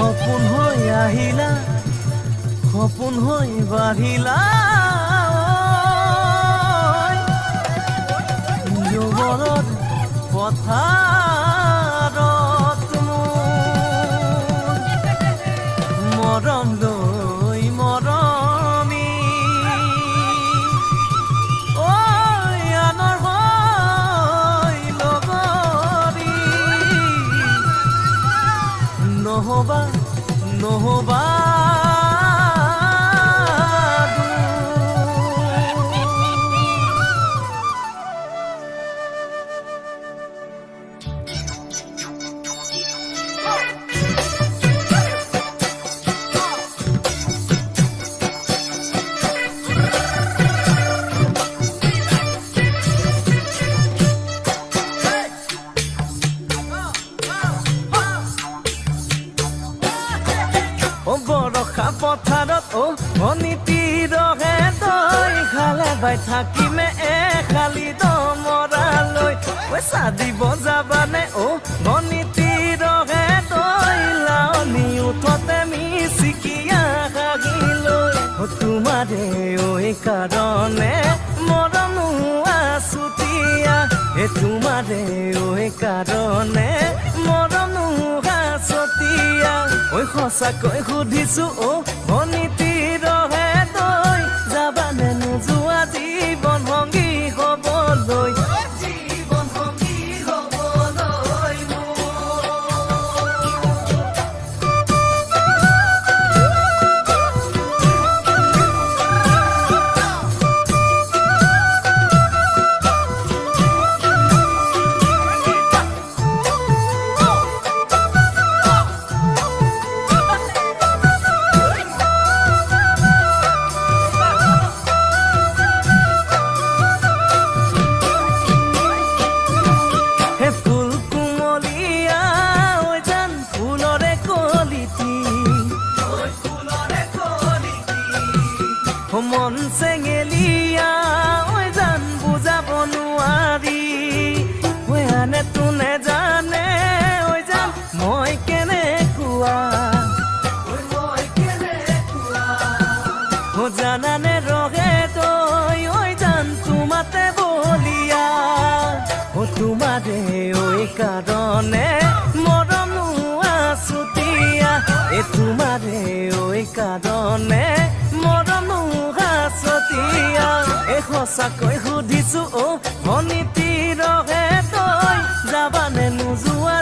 সপোন হৈ আহিলা সপোন হৈ বাঢ়িলা যুৱৰত পথাৰত মৰম লৈ মৰমি আনৰ হৈ লগৰী নহবা নহবা বৰষা পথাৰত অনীতি ৰহে তই খালে বাই থাকিমে খালি দমৰালৈ পইচা দিব যাবানে অনীতি ৰহে তই লাৱনি উঠতে মিচিকিয়া হাগিলৈ তোমাৰে কাৰণে মৰম আছুতীয়া তোমাৰে কাৰণে মৰম আছুতীয়া সঁচাকৈ সুধিছো অনীতি ৰহে তই যাবানে নোযোৱা জীৱন সংগী হ'বলৈ জীৱন সংগী হ'বলৈ মন চেঙেলিয়া জান বুজাব নোৱাৰি আনে তোনে জানে জান মই কেনেকুৱা জানানে ৰহে তই জান তোমাতে বলিয়া তোমাৰে কাৰণে মৰম আছুতীয়া তোমাৰে কাৰণে মৰম আছুতীয়া সঁচাকৈ সুধিছো অনীতি ৰহে তই যাবানে নোযোৱা